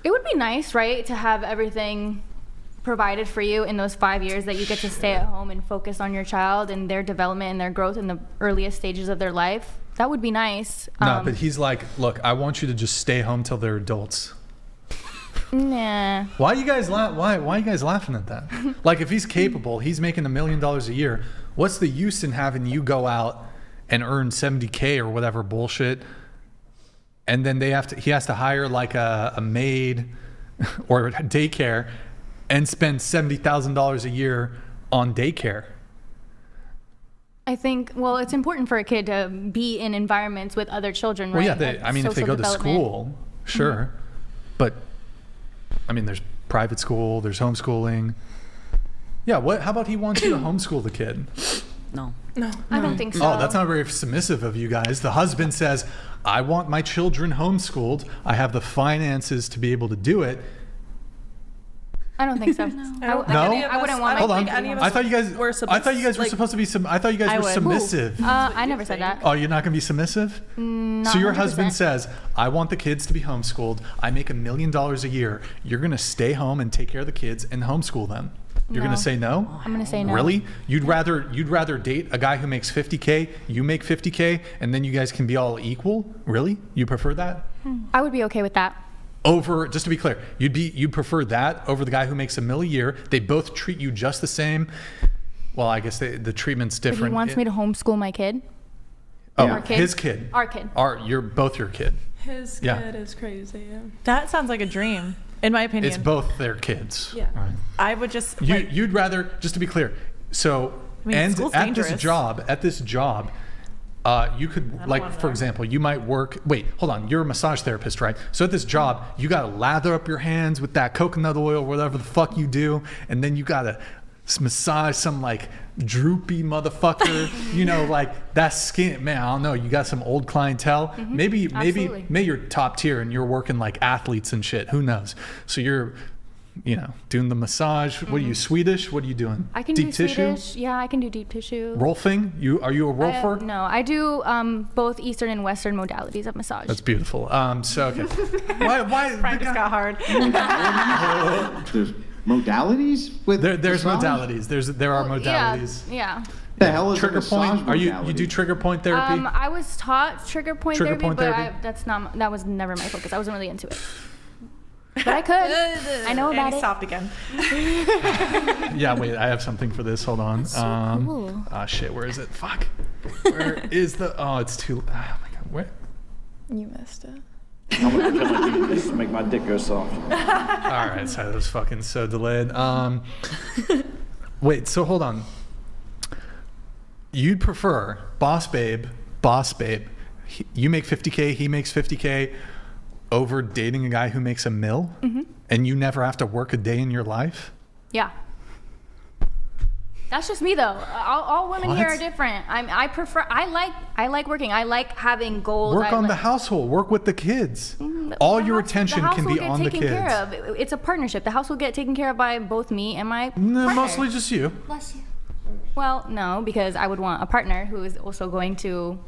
It would be nice, right, to have everything provided for you in those 5 years that you get to stay at home and focus on your child and their development and their growth in the earliest stages of their life. That would be nice. No, but he's like, look, I want you to just stay home till they're adults. Nah. Why are you guys laughing at that? Like, if he's capable, he's making $1 million a year. What's the use in having you go out and earn $70K or whatever bullshit, and then he has to hire like a maid or a daycare and spend $70,000 a year on daycare? I think, well, it's important for a kid to be in environments with other children, right? Well, yeah, if they go to school, sure. Mm-hmm. But, I mean, there's private school, there's homeschooling. Yeah, how about he wants you to homeschool the kid? No. I don't think so. Oh, that's not very submissive of you guys. The husband says, I want my children homeschooled. I have the finances to be able to do it. I don't think so. I wouldn't want. Hold on. I thought you guys were supposed to be. I thought you guys were submissive. I never said that. Oh, you're not going to be submissive? No. So your husband says, I want the kids to be homeschooled. I make $1 million a year. You're going to stay home and take care of the kids and homeschool them. You're going to say no? I'm going to say no. Really? You'd rather date a guy who makes $50K, you make $50K, and then you guys can be all equal? Really? You prefer that? I would be okay with that. Over, just to be clear, you'd prefer that over the guy who makes $1 million a year. They both treat you just the same. Well, I guess the treatment's different. But he wants me to homeschool my kid. Oh, Our kid? His kid. Our kid. You're both your kid. His kid is crazy. Yeah. That sounds like a dream, in my opinion. It's both their kids. Yeah. Right. I would just. You'd rather, just to be clear, so school's at dangerous. this job. You could, like, for example, you might work. Wait, hold on. You're a massage therapist, right? So at this job, you got to lather up your hands with that coconut oil, whatever the fuck you do, and then you got to massage some like droopy motherfucker. You know, like that skin. Man, I don't know. You got some old clientele. Mm-hmm. Maybe you're top tier and you're working like athletes and shit. Who knows? So you're, doing the massage. What are you, Swedish? What are you doing? I can do Swedish. Yeah, I can do deep tissue. Rolfing? Are you a rolfer? No, I do both Eastern and Western modalities of massage. That's beautiful. So okay. Why? Frank just got hard. There's modalities with there's massage? modalities. There are modalities. Yeah. The hell is trigger a massage point? You modality? do trigger point therapy? I was taught trigger point therapy, but therapy? that was never my focus. I wasn't really into it. But I could. I know about and he it. stopped again. Yeah, wait, I have something for this. Hold on. That's so cool. Shit, where is it? Fuck. Where is the... Oh, it's too... Oh, my God. Where? You missed it. I'm gonna pretend like you this to make my dick go soft. All right, so that was fucking so delayed. Wait, so hold on. You'd prefer boss babe, you make $50K, he makes $50K, over dating a guy who makes $1 million, mm-hmm. and you never have to work a day in your life? Yeah. That's just me though. All women here are What? different. I like working. I like having goals. Work on the household. Work with the kids. All your attention can be on the kids. Care of. It's a partnership. The house will get taken care of by both me and my No, partner. mostly just you. Bless you. Well, no, because I would want a partner who is also going to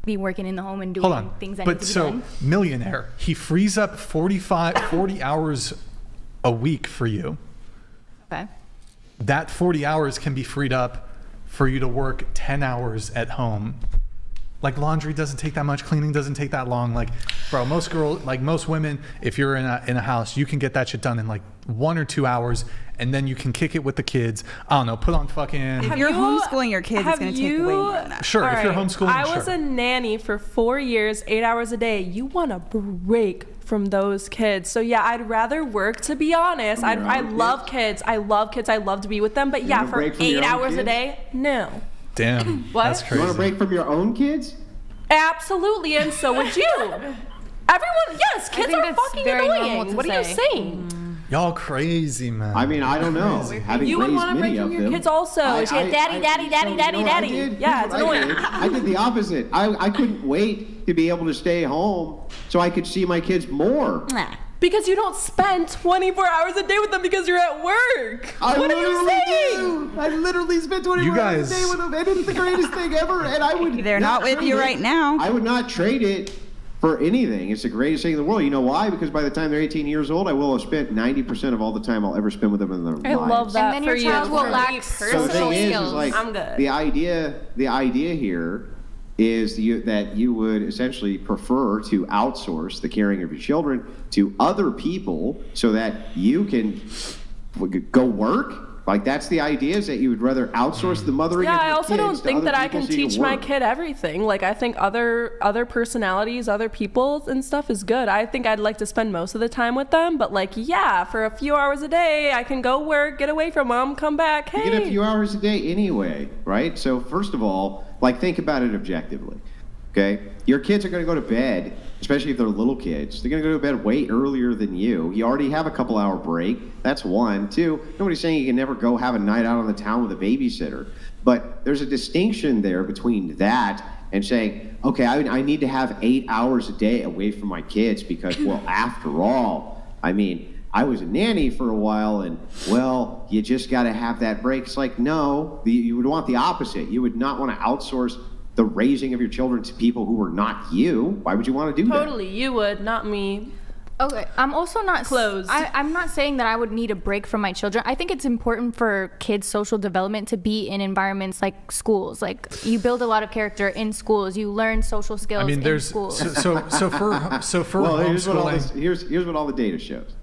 be working in the home and doing things that need to be done. Millionaire, he frees up 40 hours a week for you. Okay. That 40 hours can be freed up for you to work 10 hours at home. Like, laundry doesn't take that much, cleaning doesn't take that long. Like, bro, most women, if you're in a house, you can get that shit done in like 1 or 2 hours, and then you can kick it with the kids. I don't know, put on fucking... If you're homeschooling your kids, it's going to take way more than that. Sure, if you're homeschooling, I was a nanny for 4 years, 8 hours a day. You want a break from those kids. So yeah, I'd rather work, to be honest. I love kids. I love kids. I love to be with them. But yeah, for 8 hours a day, no. Damn, What? that's crazy. You want a break from your own kids? Absolutely, and so would you. Everyone, yes, kids are fucking annoying. What are you saying? Y'all crazy, man. I mean, I don't know. Having You would raised want to break many from of your them, kids also. Daddy. Yeah, it's annoying. I did the opposite. I couldn't wait to be able to stay home so I could see my kids more. Because you don't spend 24 hours a day with them because you're at work. What are you saying? I literally spent 24 hours a day with them, and it's the greatest thing ever. And I would. They're not with you right now. I would not trade it for anything. It's the greatest thing in the world. You know why? Because by the time they're 18 years old, I will have spent 90% of all the time I'll ever spend with them in their lives. I love that And then for your you. child will lack So social the thing is skills. like I'm good. the idea here is that you would essentially prefer to outsource the caring of your children to other people so that you can go work. Like that's the idea, is that you would rather outsource the mothering of Yeah, your I also kids don't to think other that I people can so you teach my work. kid everything. Like I think other personalities, other people and stuff is good. I think I'd like to spend most of the time with them, but like yeah, for a few hours a day, I can go work, get away from them, come back. Hey. You get a few hours a day anyway, right? So first of all, like think about it objectively, okay? Your kids are going to go to bed, especially if they're little kids. They're going to go to bed way earlier than you. You already have a couple hour break. That's one. Two, nobody's saying you can never go have a night out on the town with a babysitter. But there's a distinction there between that and saying, okay, I need to have 8 hours a day away from my kids because, well, after all, I mean, I was a nanny for a while and, well, you just got to have that break. It's like, no, you would want the opposite. You would not want to outsource the raising of your children to people who are not you. Why would you want to do that? Totally, you would, not me. Okay, I'm also not Closed. I'm not saying that I would need a break from my children. I think it's important for kids' social development to be in environments like schools. Like you build a lot of character in schools. You learn social skills I mean, in there's schools. so for Well, homeschooling. here's what all the data shows.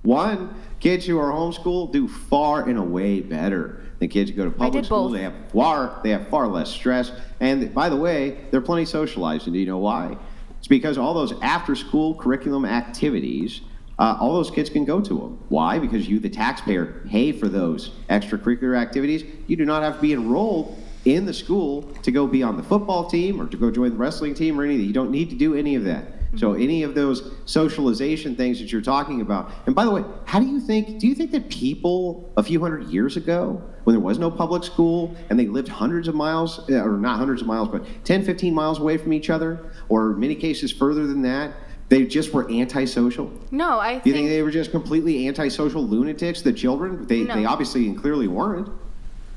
One, kids who are homeschooled do far and away better than kids who go to public did school. both. They have far less stress. And by the way, they're plenty socialized. And do you know why? It's because all those after-school curriculum activities, all those kids can go to them. Why? Because you, the taxpayer, pay for those extracurricular activities. You do not have to be enrolled in the school to go be on the football team or to go join the wrestling team or anything. You don't need to do any of that. So any of those socialization things that you're talking about. And by the way, do you think that people a few hundred years ago, when there was no public school and they lived hundreds of miles, or not hundreds of miles, but 10, 15 miles away from each other, or in many cases further than that, they just were antisocial? No, I Do you think think they were just completely antisocial lunatics, the children? They obviously and clearly weren't.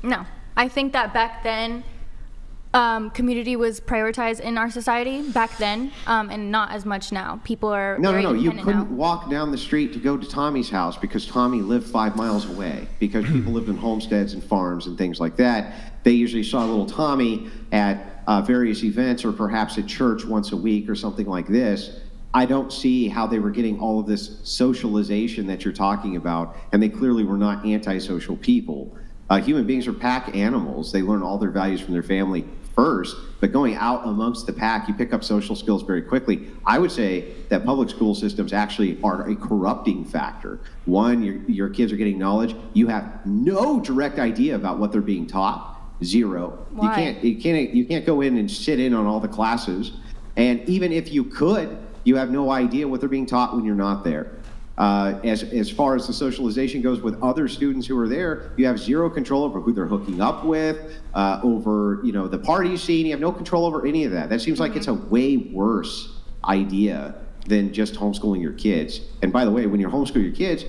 no. I think that back then, community was prioritized in our society back then, and not as much now. People are No. very You independent couldn't now. walk down the street to go to Tommy's house because Tommy lived 5 miles away, because people lived in homesteads and farms and things like that. They usually saw little Tommy at various events or perhaps at church once a week or something like this. I don't see how they were getting all of this socialization that you're talking about, and they clearly were not antisocial people. Human beings are pack animals. They learn all their values from their family first, but going out amongst the pack, you pick up social skills very quickly. I would say that public school systems actually are a corrupting factor. One, your kids are getting knowledge. You have no direct idea about what they're being taught. Zero. Why? You can't go in and sit in on all the classes. And even if you could, you have no idea what they're being taught when you're not there. As far as the socialization goes with other students who are there, you have zero control over who they're hooking up with, over the party scene. You have no control over any of that. That seems like it's a way worse idea than just homeschooling your kids. And by the way, when you homeschool your kids,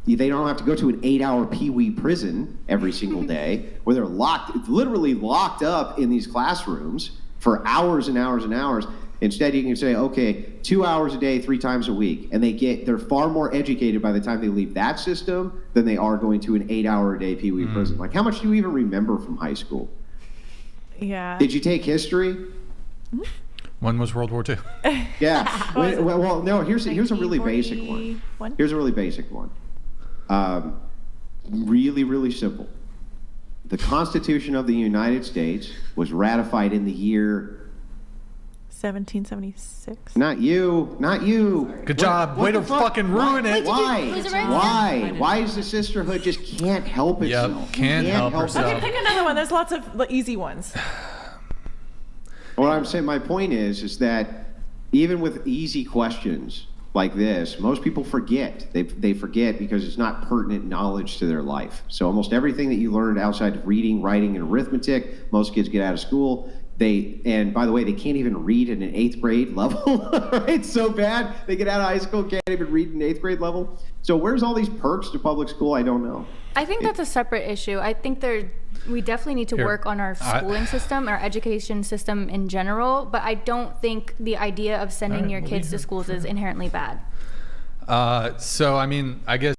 they don't have to go to an 8-hour pee-wee prison every single day where they're literally locked up in these classrooms for hours and hours and hours. Instead, you can say, okay, 2 hours a day, 3 times a week. And they're far more educated by the time they leave that system than they are going to an 8-hour a day pee-wee prison. Like, how much do you even remember from high school? Yeah. Did you take history? When was World War II? Yeah. Well, no, here's a really basic one. 1941? Here's a really basic one. Really, really simple. The Constitution of the United States was ratified in the year... 1776. Not you. Good job. Way to fucking ruin it. Why? Who's it right Why? Why is the sisterhood just can't help itself? Can't help herself. Pick another one. There's lots of easy ones. What I'm saying, my point is that even with easy questions like this, most people forget. They forget because it's not pertinent knowledge to their life. So almost everything that you learned outside of reading, writing, and arithmetic, most kids get out of school. And by the way, they can't even read at an 8th grade level. It's so bad. They get out of high school, can't even read at an 8th grade level. So where's all these perks to public school? I don't know. I think that's a separate issue. I think we definitely need to work on our schooling system, our education system in general, but I don't think the idea of sending your kids to schools is inherently bad. So, I mean, I guess